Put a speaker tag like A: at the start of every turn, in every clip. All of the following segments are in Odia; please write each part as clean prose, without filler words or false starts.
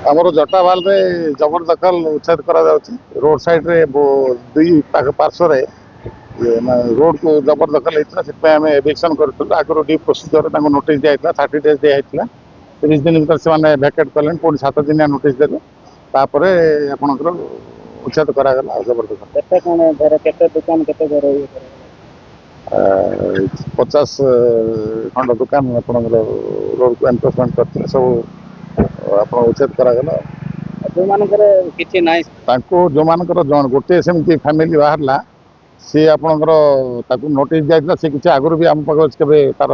A: ଆମର ଜଟାବାଲରେ ଜବରଦଖଲ ଉଚ୍ଛେଦ କରାଯାଉଛି। ରୋଡ ସାଇଡରେ ଦୁଇ ପାର୍ଶ୍ୱରେ ରୋଡକୁ ଜବରଦଖଲ ହେଇଥିଲା, ସେଥିପାଇଁ ଆମେ ଏଭିକ୍ସନ କରିଥିଲୁ। ଆଗରୁ ଡି ପ୍ରୋସିଜରରେ ତାଙ୍କୁ ନୋଟିସ୍ ଦିଆଯାଇଥିଲା, 30 days ଦିଆଯାଇଥିଲା। 30 ଦିନ ଭିତରେ ସେମାନେ ଭ୍ୟାକେଟ୍ କଲେଣି, ପୁଣି 7 ଦିନିଆ ନୋଟିସ୍ ଦେଲେ, ତାପରେ ଆପଣଙ୍କର ଉଚ୍ଛେଦ କରାଗଲା। ଆଉ ଜବରଦଖଲ
B: କେତେ କ'ଣ ଘର, କେତେ ଦୋକାନ, କେତେ ଘର
A: 50 ଖଣ୍ଡ ଦୋକାନ ଆପଣଙ୍କର ରୋଡକୁ ଏନକ୍ରୋଚମେଣ୍ଟ କରିଥିଲେ, ସବୁ ଆପଣ ଉଚ୍ଛେଦ କରାଗଲା।
B: ଯୋଉମାନଙ୍କର କିଛି ନାହିଁ
A: ତାଙ୍କୁ ଯୋଉମାନଙ୍କର ଗୋଟିଏ ସେମିତି ଫ୍ୟାମିଲି ବାହାରିଲା, ସିଏ ଆପଣଙ୍କର ତାକୁ ନୋଟିସ୍ ଦିଆଯାଇଥିଲା। ସେ କିଛି ଆଗରୁ ବି ଆମ ପାଖରେ କେବେ ତାର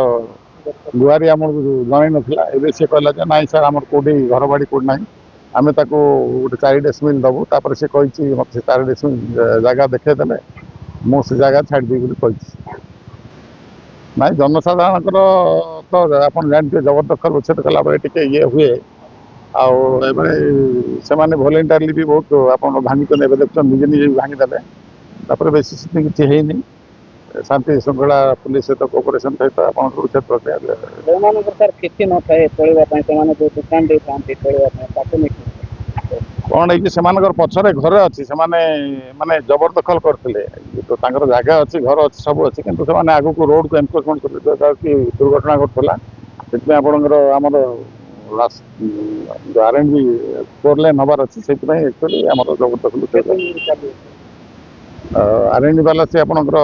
A: ଗୁହାରି ଆମକୁ ଜଣାଇ ନଥିଲା। ଏବେ ସେ କହିଲା ଯେ ନାଇଁ ସାର୍, ଆମର କୋଉଠି ଘର ବାଡ଼ି କୋଉଠି ନାହିଁ, ଆମେ ତାକୁ ଗୋଟେ 4 ଡେସିମିଲ୍ ଦେବୁ। ତାପରେ ସେ କହିଛି ମୋତେ ସେ 4 ଡେସିମିଲ୍ ଜାଗା ଦେଖେଇଦେଲେ, ମୁଁ ସେ ଜାଗା ଛାଡ଼ିଦେବି ବୋଲି କହିଛି। ନାଇଁ, ଜନସାଧାରଣଙ୍କର ତ ଆପଣ ଜାଣିଥିବେ, ଜବରଦଖଲ ଉଚ୍ଛେଦ କଲାବେଳେ ଟିକେ ଇଏ ହୁଏ। ଆଉ ଏବେ ସେମାନେ ଭଲେଣ୍ଟାରିଲି ବି ବହୁତ ଆପଣ ଭାଙ୍ଗିଛନ୍ତି। ଏବେ ଦେଖୁଛନ୍ତି ନିଜେ ନିଜେ ବି ଭାଙ୍ଗିଦେଲେ। ତାପରେ ବେଶୀ ସେମିତି କିଛି ହେଇନି। ଶାନ୍ତି ଶୃଙ୍ଖଳା ପୁଲିସ ସହିତ କୋଅପରେସନ ସହିତ ଆପଣଙ୍କର ଉଚ୍ଛେଦ ପ୍ରକ୍ରିୟା
B: ଯୋଉମାନଙ୍କର ସାର୍ କିଛି ନଥାଏ ଚଳିବା ପାଇଁ, ସେମାନେ ଯୋଉ ଦୋକାନ ଦେଇଥାନ୍ତି ଚଳିବା ପାଇଁ, ତାକୁ ନେଇ
A: କ'ଣ ହେଇଛି, ସେମାନଙ୍କର ପଛରେ ଘର ଅଛି। ସେମାନେ ମାନେ ଜବରଦଖଲ କରିଥିଲେ, ତାଙ୍କର ଜାଗା ଅଛି, ଘର ଅଛି, ସବୁ ଅଛି, କିନ୍ତୁ ସେମାନେ ଆଗକୁ ରୋଡକୁ ଏନକ୍ରୋଚମେଣ୍ଟ କରିଥିଲେ, ଯାହାକି ଦୁର୍ଘଟଣା ଘଟୁଥିଲା। ସେଥିପାଇଁ ଆପଣଙ୍କର ଆମର ଆର୍ଏଣ୍ଡବି 4 ଲେନ୍ ହବାର ଅଛି। ସେଥିପାଇଁ ଆକ୍ଚୁଆଲି ଆମର ଜବରଦଖଲ ଆର୍ଏଣ୍ଡବି ବାଲା ସେ ଆପଣଙ୍କର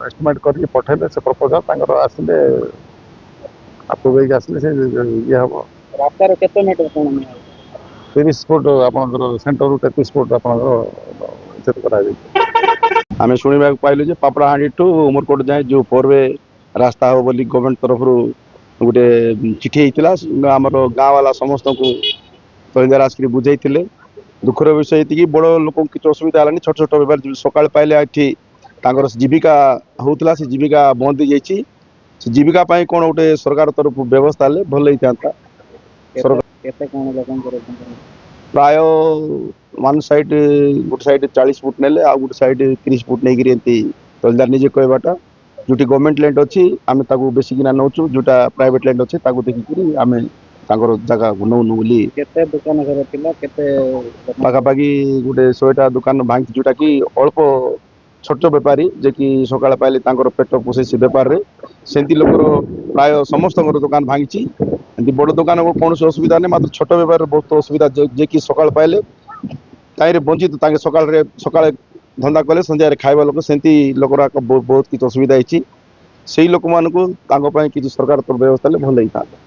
A: ଏଷ୍ଟିମେଟ୍ କରିକି ପଠେଇଲେ। ସେ ପ୍ରପୋଜାଲ ତାଙ୍କର ଆସିଲେ, ଆପ୍ରୁଭ୍ ହେଇକି ଆସିଲେ ସେ ଇଏ ହେବ।
B: ରାସ୍ତାର କେତେ ମିଟର କ'ଣ
A: 30 ଫୁଟ ଆପଣଙ୍କର ସେଣ୍ଟରରୁ 33 ଫୁଟ ଆପଣଙ୍କର ଉଚ୍ଛେଦ କରାଯାଇଛି।
C: ଆମେ ଶୁଣିବାକୁ ପାଇଲୁ ଯେ ପାପଡ଼ାହାଣ୍ଡି ଠୁ ଉମରକୋଟ ଯାଏଁ ଯେଉଁ 4 ୱେ ରାସ୍ତା ହେବ ବୋଲି ଗଭର୍ଣ୍ଣମେଣ୍ଟ ତରଫରୁ ଗୋଟେ ଚିଠି ହେଇଥିଲା। ଆମର ଗାଁ ବାଲା ସମସ୍ତଙ୍କୁ ତଳିଦାର ଆସିକି ବୁଝେଇଥିଲେ। ଦୁଃଖର ବିଷୟ ଏତିକି, ବଡ଼ ଲୋକଙ୍କୁ କିଛି ଅସୁବିଧା ହେଲାନି। ଛୋଟ ଛୋଟ ବେପାର ସକାଳ ପାଇଲେ ଏଠି ତାଙ୍କର ଜୀବିକା ହେଉଥିଲା, ସେ ଜୀବିକା ବନ୍ଦ ହେଇଯାଇଛି। ସେ ଜୀବିକା ପାଇଁ କ'ଣ ଗୋଟେ ସରକାର ତରଫରୁ ବ୍ୟବସ୍ଥା ହେଲେ ଭଲ ହେଇଥାନ୍ତା।
B: କେତେ କ'ଣ ଲୋକଙ୍କର
C: ପ୍ରାୟ ୱାନ୍ ସାଇଡ୍ ଗୋଟେ ସାଇଡ୍ 40 ଫୁଟ ନେଲେ, ଆଉ ଗୋଟେ ସାଇଡ୍ 30 ଫୁଟ ନେଇକିରି ଏମିତି ତଳିଦାର ନିଜେ କହିବାଟା। ଯୋଉଠି ଗଭର୍ଣ୍ଣମେଣ୍ଟ ଲ୍ୟାଣ୍ଡ ଅଛି ଆମେ ତାକୁ ବେଶିକିନା ନେଉଛୁ, ଯୋଉଟା ପ୍ରାଇଭେଟ ଲ୍ୟାଣ୍ଡ ଅଛି ତାକୁ ଦେଖିକିରି ଆମେ ତାଙ୍କର ଜାଗାକୁ ନେଉନୁ ବୋଲି।
B: କେତେ ଦୋକାନ ଘର ଥିଲା, କେତେ
C: ପାଖାପାଖି ଗୋଟେ 100ଟା ଦୋକାନ ଭାଙ୍ଗିଛି, ଯୋଉଟାକି ଅଳ୍ପ ଛୋଟ ବେପାରୀ ଯେ କି ସକାଳ ପାଇଲେ ତାଙ୍କର ପେଟ ପୋଷେ ସେ ବେପାରରେ। ସେମିତି ଲୋକର ପ୍ରାୟ ସମସ୍ତଙ୍କର ଦୋକାନ ଭାଙ୍ଗିଛି। ଏମିତି ବଡ଼ ଦୋକାନ କୌଣସି ଅସୁବିଧା ନାହିଁ, ମାତ୍ର ଛୋଟ ବେପାରରେ ବହୁତ ଅସୁବିଧା। ଯେ କି ସକାଳ ପାଇଲେ ତାହିଁରେ ବଞ୍ଚିତ, ତାଙ୍କେ ସକାଳେ ଧନ୍ଦା କଲେ, ସନ୍ଧ୍ୟାରେ ଖାଇବା ଲୋକ, ସେମିତି ଲୋକର ବହୁତ କିଛି ଅସୁବିଧା ହେଇଛି। ସେଇ ଲୋକମାନଙ୍କୁ ତାଙ୍କ ପାଇଁ କିଛି ସରକାର ବ୍ୟବସ୍ଥା ହେଲେ ଭଲ ହେଇଥାନ୍ତା।